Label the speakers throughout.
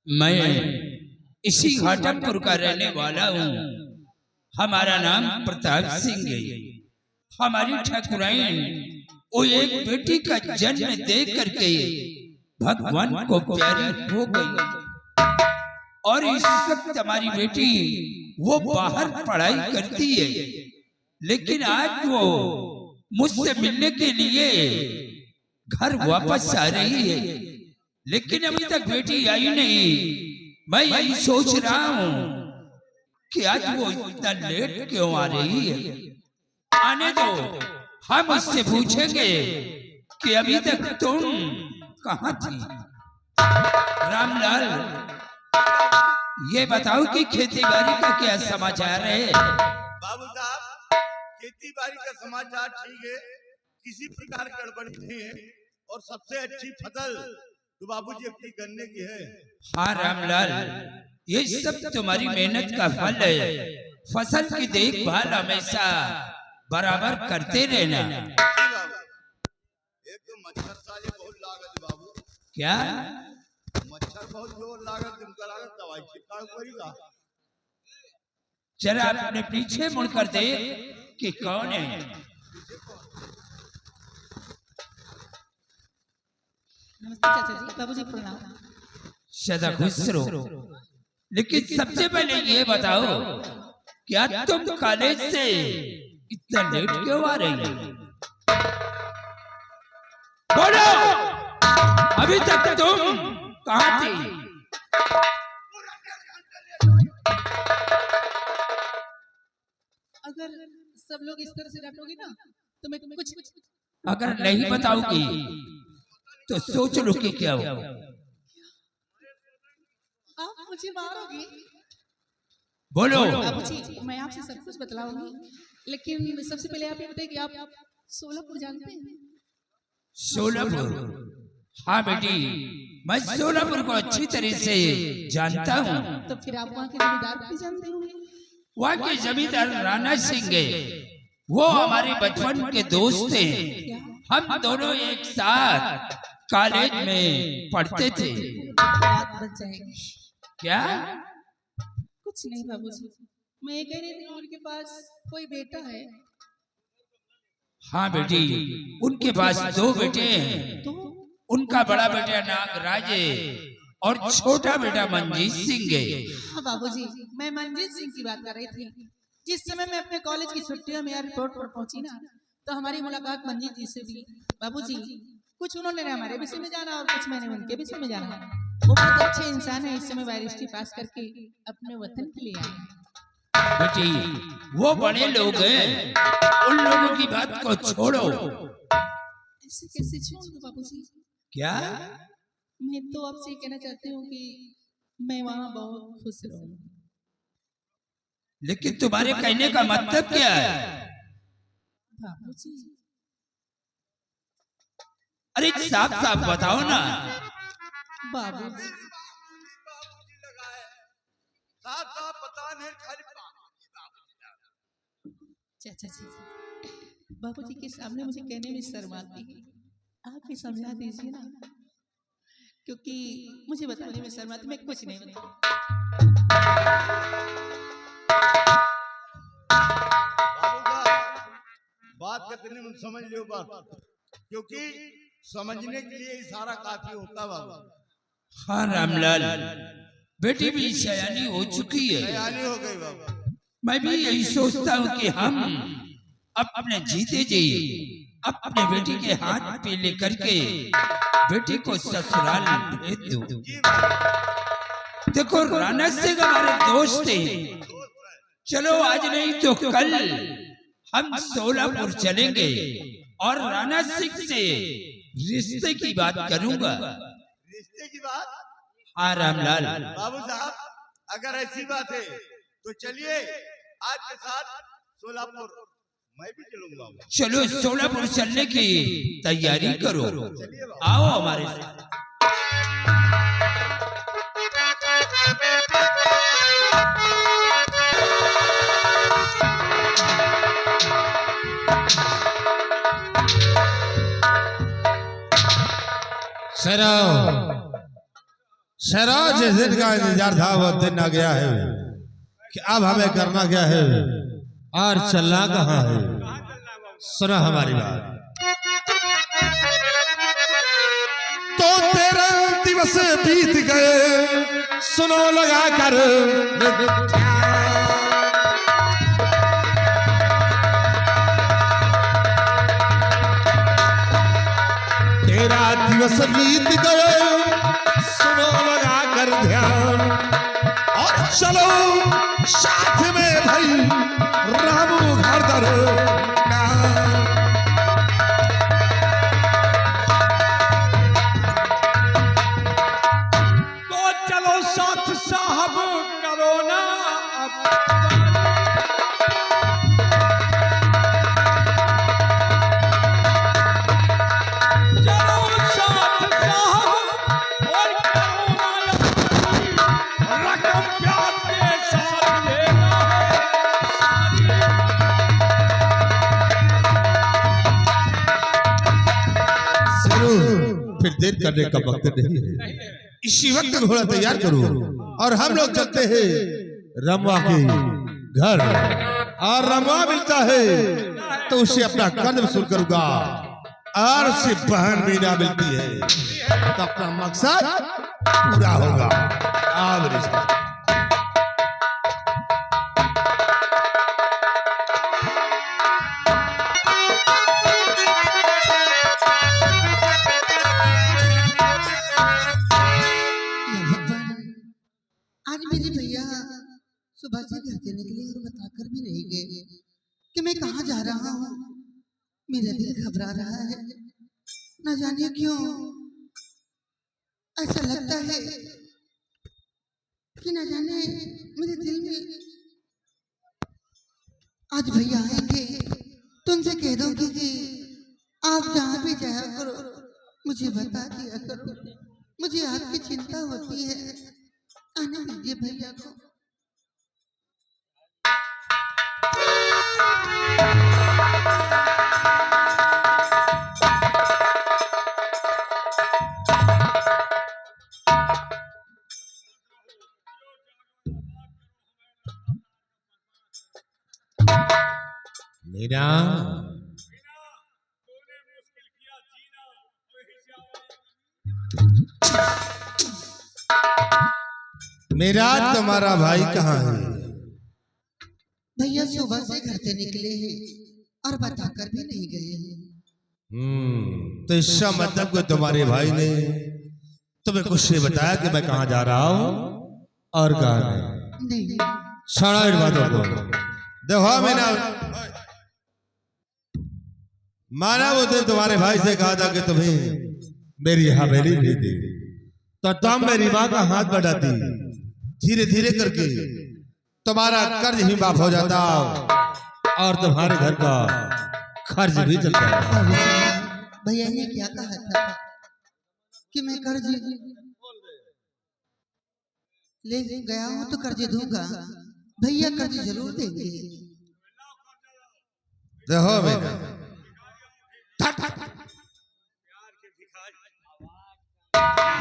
Speaker 1: मैं इसी घाटमपुर का रहने वाला हूँ। हमारा नाम प्रताप सिंह है। हमारी ठाकुराइन वो एक बेटी का जन्म दे करके भगवान को प्यारी हो गई और इस वक्त हमारी बेटी वो बाहर पढ़ाई करती है, लेकिन आज वो मुझसे मिलने के लिए घर वापस आ रही है, लेकिन अभी तक बेटी आई नहीं। मैं यही सोच रहा हूँ कि आज वो इतना लेट क्यों आ रही है। आने दो, हम उससे पूछेंगे कि अभी तक तुम कहाँ थी। रामलाल, ये बताओ कि खेती बाड़ी का क्या समाचार है।
Speaker 2: बाबू साहब, खेती बाड़ी का समाचार ठीक है, किसी प्रकार की गड़बड़ी नहीं है और सबसे अच्छी फसल तो बाबूजी अपनी गन्ने की है।
Speaker 1: हाँ रामलाल, ये सब तुम्हारी मेहनत का फल है। फसल की देखभाल हमेशा बराबर करते रहना।
Speaker 2: एक तो मच्छर साले बहुत लागत बाबू।
Speaker 1: क्या
Speaker 2: मच्छर बहुत जोर लागत, तुमका लागत दवाई छिड़काव करेगा।
Speaker 1: जरा अपने पीछे मुड़कर देख कि कौन है।
Speaker 3: नमस्ते चाचा जी, बाबूजी प्रणाम।
Speaker 1: सदा खुश रहो, लेकिन सबसे पहले ये बताओ, क्या तुम कॉलेज से इतना लेट क्यों आ रही हो? बोलो, अभी तक तुम कहाँ थी?
Speaker 3: अगर सब लोग इस तरह से डांटोगे ना तो मैं कुछ
Speaker 1: अगर नहीं बताओगी तो सोच लो कि क्या हो।
Speaker 3: आप मुझे मारोगे।
Speaker 1: बोलो।
Speaker 3: बाबूजी, मैं आपसे सब कुछ बतलाऊंगी, लेकिन सबसे पहले आप ये बताइए कि आप सोलापुर जानते हैं?
Speaker 1: सोलापुर? हाँ बेटी, मैं सोलापुर को अच्छी तरह से जानता हूँ।
Speaker 3: तो फिर आप वहाँ के जमींदार भी जानते होंगे?
Speaker 1: वहाँ के जमींदार राणा सिंह है, वो हमारे बचपन के दोस्त हैं। हम दोनों एक साथ कॉलेज में पढ़ते थे।
Speaker 3: बात बच जाएगी।
Speaker 1: क्या?
Speaker 3: कुछ नहीं बाबूजी, मैं ये कह रही थी उनके पास कोई बेटा है?
Speaker 1: हाँ बेटी, उनके पास दो बेटे हैं।
Speaker 3: तो
Speaker 1: उनका बड़ा बेटा नागराज है और छोटा बेटा मंजीत सिंह है।
Speaker 3: हाँ बाबूजी, मैं मंजीत सिंह की बात कर रही थी। जिस समय मैं अपने कॉलेज की छुट्टियों में एयरपोर्ट पर पहुंची ना, तो हमारी मुलाकात मंजीत जी से भी। बाबूजी, कुछ उन्होंने हमारे विषय में जाना और कुछ मैंने उनके विषय में जाना। वो बहुत अच्छे इंसान है, इस समय बारिश पास करके अपने वतन के लिए आए।
Speaker 1: बेटी, वो बड़े लोग हैं, उन लोगों की बात को छोड़ो।
Speaker 3: ऐसे कैसे छोड़ दूं बाबूजी?
Speaker 1: क्या?
Speaker 3: मैं तो आपसे कहना चाहती हूँ कि मैं वहाँ बहुत खुश रहूँ।
Speaker 1: लेकिन तुम्हारे कहने का मतलब क्या है?
Speaker 3: बाबूजी,
Speaker 1: अरे साफ साफ बताओ ना।
Speaker 3: बाबूजी चाचा जी, बाबूजी के सामने मुझे कहने में शर्म आती है। आप ही समझा दीजिए ना, क्योंकि मुझे बताने में शर्म आती, मैं कुछ नहीं बताऊं।
Speaker 2: बात करने में समझ लो बात, क्योंकि समझने के लिए इशारा काफी होता बाबू।
Speaker 1: हाँ रामलाल, बेटी भी सयानी हो चुकी है।
Speaker 2: सयानी हो गई बाबू।
Speaker 1: मैं भी यही सोचता हूँ कि हम अपने जीते जी अपने बेटी के हाथ पे लेकर के बेटी को ससुराल भेज दो। देखो राणा सिंह हमारे दोस्त हैं, चलो आज नहीं तो कल हम सोलापुर चलेंगे और राणा सिंह से रिश्ते की बात करूंगा।
Speaker 2: रिश्ते की बात?
Speaker 1: हाँ रामलाल।
Speaker 2: बाबू साहब, अगर ऐसी बात है तो चलिए आज के साथ सोलापुर मैं भी चलूंगा।
Speaker 1: चलो सोलापुर चलने की तैयारी करो, आओ हमारे साथ।
Speaker 4: सराव शहरों जिस दिन का इंतजार था वो दिन आ गया है कि अब हमें करना क्या है और चलना कहाँ है। सुनो हमारी बात। तो 13 दिवस बीत गए, सुनो लगा कर 13 दिवस बीत गए, सुनो लगा कर ध्यान, और चलो साथ में भाई रामू घर दर
Speaker 1: साहब करो ना चलो साथ साहब और करो ना रकम प्यार के साथ लेना
Speaker 4: है। फिर देर करने का वक्त नहीं है, इसी वक्त घोड़ा तैयार करो और हम लोग चलते हैं रमवा के घर। और रमवा मिलता है तो उसे अपना कर्ज वसूल करूंगा, और उसे बहन मीना मिलती है तो अपना मकसद पूरा होगा। आओ मेरे साथ।
Speaker 5: आज मेरे भैया सुबह से घर से निकले और बताकर भी नहीं गए कि मैं कहाँ जा रहा हूँ। मेरा दिल घबरा रहा है, न जाने क्यों ऐसा लगता है कि न जाने मेरे दिल में आज भैया आएंगे तो उनसे कह दोगे कि आप जहाँ भी जाया करो मुझे बता दिया करो, मुझे आपकी चिंता होती है। आने दीजिए भैया को।
Speaker 4: मीना, मेरा तुम्हारा भाई कहाँ है?
Speaker 5: भैया सुबह से घर से निकले हैं और बताकर भी नहीं गए हैं।
Speaker 4: तो इसका मतलब कि तुम्हारे भाई ने तुम्हें कुछ नहीं बताया कि मैं कहाँ जा रहा हूँ और कहाँ
Speaker 5: नहीं।
Speaker 4: छोड़ो इन बातों को। देखो मीना, माना वो दिन तुम्हारे भाई से कहा था कि तुम्हें मेरी हवेली भेज दी, तो तुम मेरी माँ का हाथ बढ़ाती, धीरे धीरे करके तुम्हारा कर्ज ही माफ हो जाता और तुम्हारे घर का खर्च भी चलता।
Speaker 5: भैया ने क्या कहा था कि मैं कर्ज ले गया हूँ तो कर्ज दूंगा। भैया कर्ज जरूर देंगे।
Speaker 4: देखो बेटा,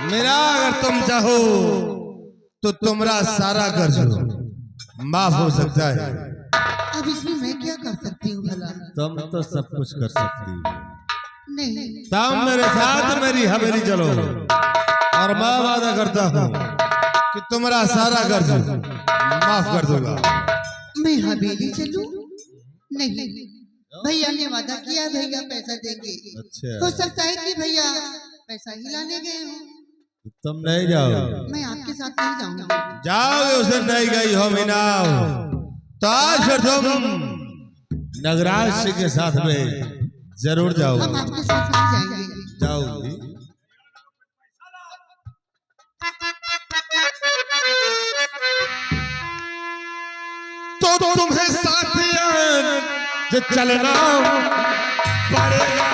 Speaker 4: मेरा अगर तुम चाहो तो तुम्हारा सारा कर्ज माफ हो सकता है।
Speaker 5: अब इसमें मैं क्या कर सकती हूँ भला?
Speaker 4: तुम तो सब कुछ कर सकती हो।
Speaker 5: नहीं।
Speaker 4: तुम मेरे साथ मेरी हवेली चलो और मैं वादा करता हूँ कि तुम्हारा सारा कर्ज माफ कर दूंगा।
Speaker 5: मैं हवेली चलूं? नहीं, भैया ने वादा किया भैया पैसा देंगे।
Speaker 4: अच्छा।
Speaker 5: हो सकता है कि भैया पैसा ही लाने गए हो।
Speaker 4: तुम नहीं जाओ?
Speaker 5: मैं आपके साथ नहीं जाऊंगा।
Speaker 4: जाओगे उस दिन नहीं गई हो मीना, तो आज फिर तुम नगराज सिंह के साथ में जरूर जाओ।
Speaker 5: हम आपके साथ नहीं जाएंगे।
Speaker 4: जाओगी? तो तुम्हें साथ चलना पड़ेगा।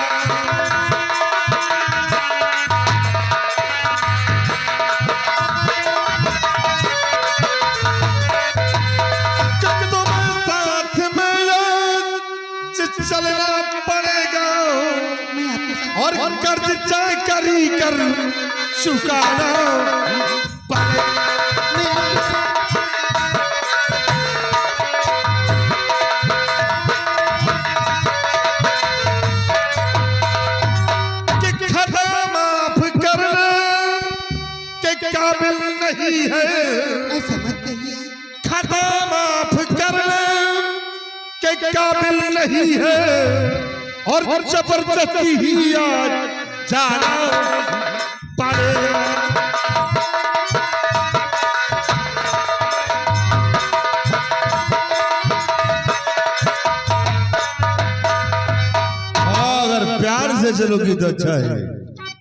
Speaker 4: चलना पड़ेगा और कर्ज चाहे करी कर चुकाना नहीं है,
Speaker 5: ऐसा मत कहिए।
Speaker 4: खता माफ करने के काबिल नहीं है, और जबरदस्ती ही आज जाना पड़ेगा। अगर प्यार से चलोगी तो अच्छा है,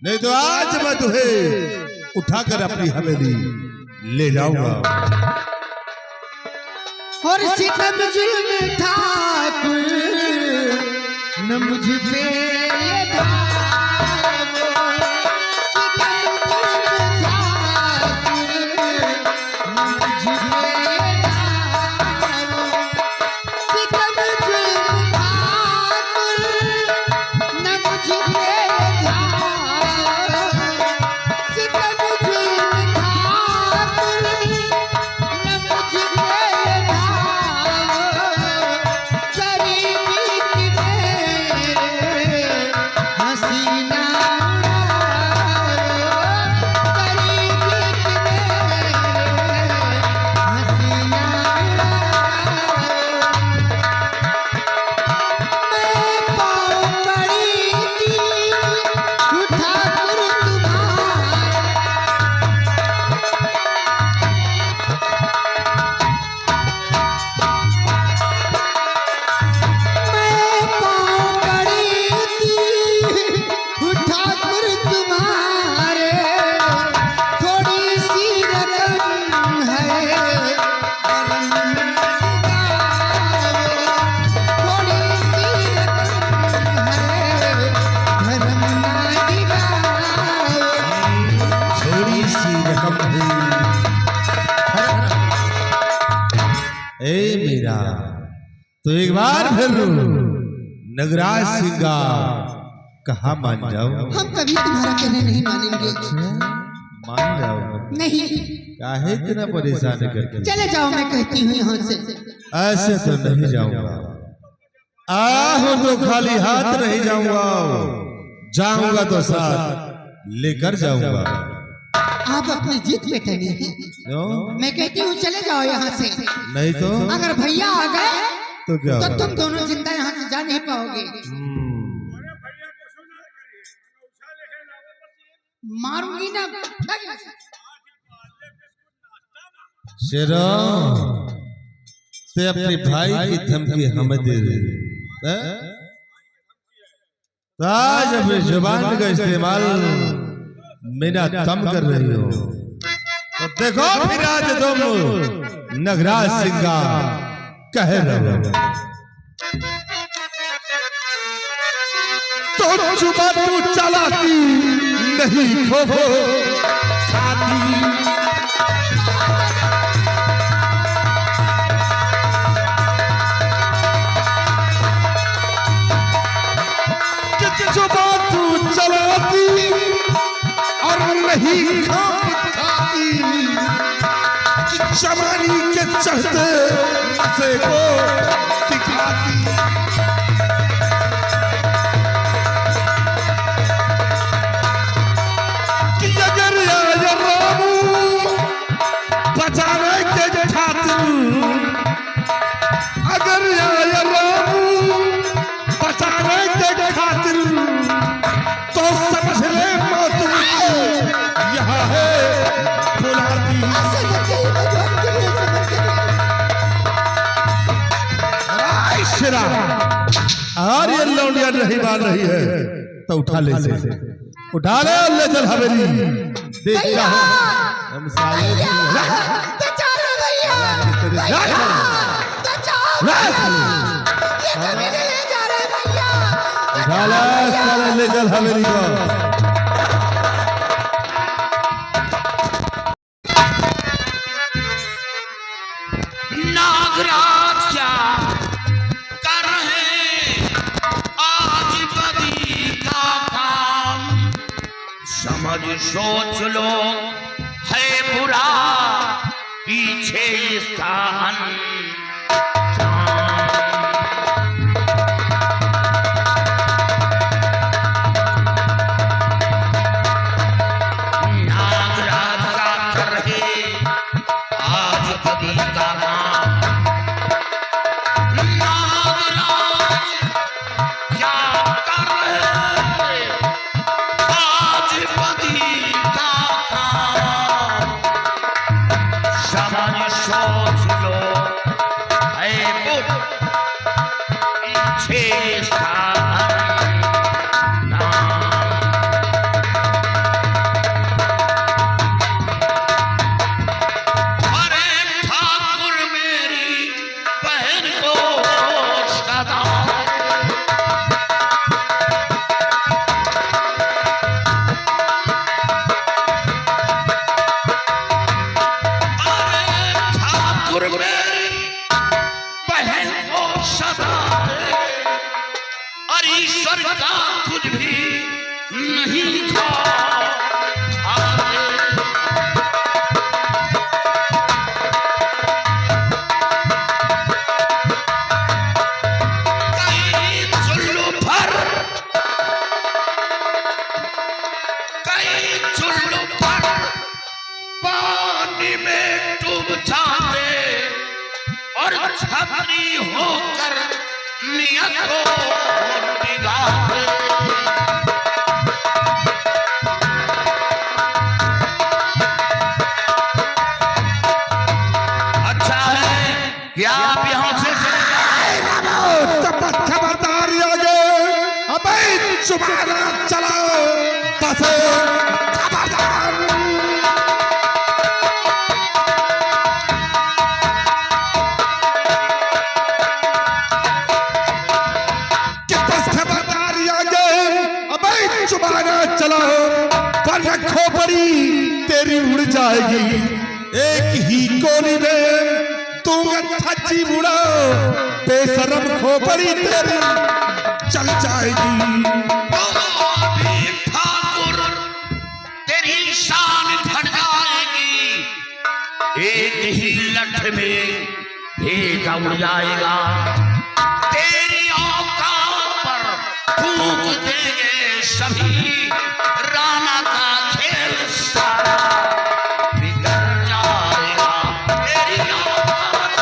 Speaker 4: नहीं तो आज मैं तुम्हें उठाकर अपनी हवेली ले जाऊंगा।
Speaker 5: और सितम जुल्म ठाकुर न मुझ पे ये ढालो, सितम जुल्म ठाकुर न मुझ पे ये ढालो, सितम जुल्म ठाकुर न मुझ पे ढालो, सितम जुल्म ठाकुर न मुझ पे
Speaker 4: तो एक बार फिर नगराज सिंह का कहा मान जाओ।
Speaker 5: हम कभी तुम्हारा कहने नहीं मानेंगे।
Speaker 4: मान जाओ।
Speaker 5: नहीं,
Speaker 4: काहे इतना परेशान करके?
Speaker 5: चले जाओ, मैं कहती हूँ यहाँ से।
Speaker 4: ऐसे तो नहीं जाऊंगा, आहो तो खाली हाथ नहीं जाऊंगा, जाऊंगा तो साथ लेकर जाऊंगा।
Speaker 5: आप अपनी जीत पे टने हैं। मैं कहती हूँ चले जाओ यहाँ से।
Speaker 4: नहीं तो
Speaker 5: अगर भैया आ गए
Speaker 4: तो क्या
Speaker 5: तो तुम दोनों जिंदा यहाँ से जा नहीं पाओगे। मारूंगी ना।
Speaker 4: शेरा ते अपने भाई की धमकी हमें दे दे। आज अपनी जुबान का इस्तेमाल मेरा दम कर रही हो तो देखो फिर आज तुम नगराज सिंह का कह रहे हो तो जुबान तू चलाती नहीं खोफो खाती। जुबान तू चलाती और नहीं खाती कि जवानी के चढ़ते नशे को दिखाती। कि अगर आया रामू बचाने के खातिर, अगर आया रामू बचाने के खातिर तो समझ ले मौत यहाँ है बुलाती। और ये लौंडिया नहीं मान रही है तो उठा ले से उठा ले और ले चल हवेली। देख क्या है हम साले ले चल हवेली को।
Speaker 1: नागराज क्या कर रहे आज बदी का काम, समझ सोच लो है बुरा पीछे इसका नागराज का कर रहे का कुछ भी नहीं था। पानी में डूब जाते और छतरी होकर नियत को निगाहते। अच्छा है कि आप यहाँ से
Speaker 4: खबरदार आगे अबे चुपाना चलाओ पासे खोपड़ी तेरी उड़ जाएगी। एक ही कोनी में तू थच्ची बुड़ा बेशरम खोपड़ी तेरी चल जाएगी।
Speaker 1: ठाकुर तेरी शान फट जाएगी। एक ही लठ में भेजा उड़ जाएगा। तेरी औकात पर फूंक देंगे सभी। राना का खेल सारा बिगड़ जाएगा। तेरी औकात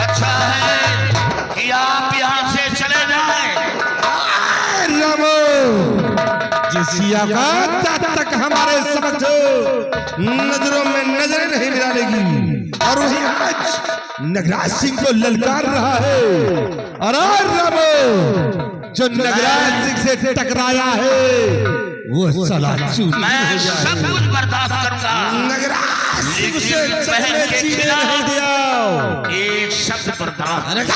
Speaker 1: अच्छा है कि आप यहाँ से चले जाएं।
Speaker 4: रामो जिसिया का जब तक हमारे समझ नजरों में नजरें नहीं मिलाएगी और वही आज नगराज सिंह को ललकार रहा है। और रामो जो नगराज सिंह से टकराया है वो साला
Speaker 1: मैं सब कुछ बर्दाश्त करूंगा।
Speaker 4: नगराज सिंह से
Speaker 1: बहन के
Speaker 4: जीने
Speaker 1: खिलाफ
Speaker 4: नहीं दिया।
Speaker 1: एक शब्द बर्दाश्त।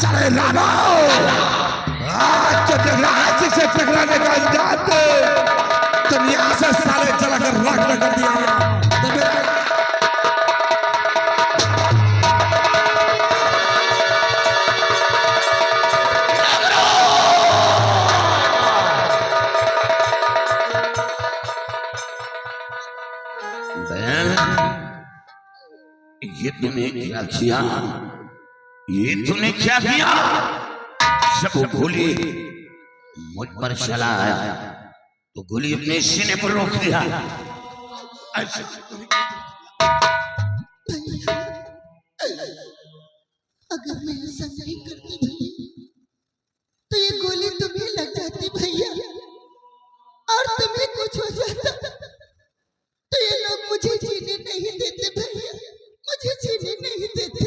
Speaker 4: चले रामो आज जो नगराज सिंह से टकराने का अंजाम दे दुनिया से साले चलाकर राख कर दिया।
Speaker 1: ये तूने क्या किया? ये तूने क्या किया? जब वो गोली मुझ पर चला आया तो गोली अपने सीने पर रोक दिया।
Speaker 5: अगर मैं ऐसा नहीं करती भैया तो ये गोली तुम्हें लग जाती भैया और तुम्हें कुछ हो जाता तो ये लोग मुझे जीने नहीं देते भैया, मुझे जीने नहीं देते।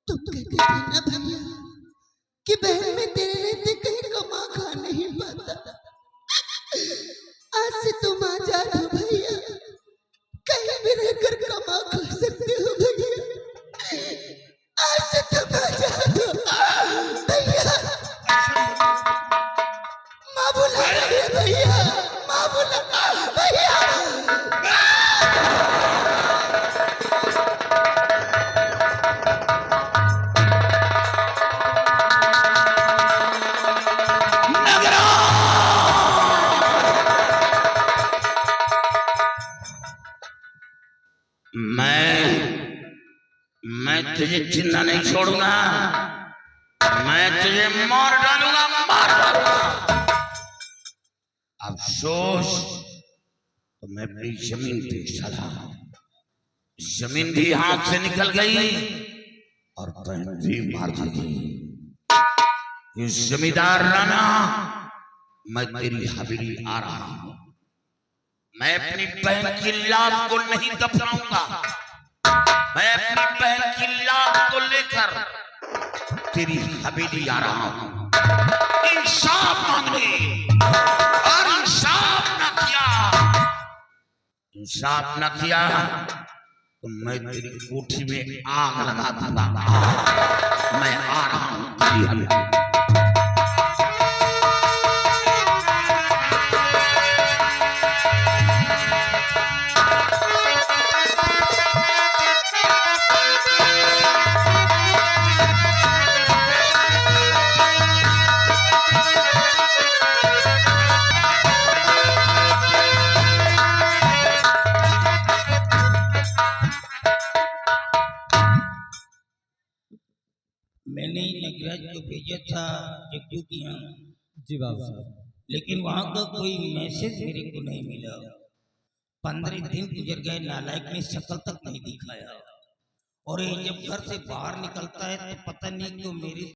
Speaker 5: तुम कहते थे ना भैया कि बहन में तेरे रहते कहीं कमा खा नहीं पाता। आज से तुम आजाद हो भैया, कहीं भी रहकर कमा खा सकते हो भैया। आज से तुम आजाद हो भैया। माँ बुला रही है भैया, माँ बुला भैया।
Speaker 1: मैं तुझे जिंदा नहीं छोड़ूंगा। मैं तुझे मार डालूंगा, मार डालूंगा। अफसोस तो मैं अपनी जमीन पे चला, जमीन भी हाथ से निकल गई और बहन भी मार दी गई। इस जमींदार राणा, मैं तेरी हवेली आ रहा हूं। मैं अपनी बहन की लाश को नहीं दफनाऊंगा। मैं अपनी बहन की लाश को लेकर तेरी हवेली आ रहा हूं इंसाफ मांगने। और इंसाफ न किया तो मैं तेरी कोठी में आग लगा दूंगा। मैं आ रहा हूं तेरी हवेली। भेजा था जग्गू की यहाँ,
Speaker 6: जी बाबू साहब।
Speaker 1: लेकिन वहाँ का कोई मैसेज मेरे को नहीं मिला। 15 दिन गुजर गए, नालायक ने शक्ल तक नहीं दिखाया। और ये जब घर से बाहर निकलता है तो पता नहीं क्यों मेरी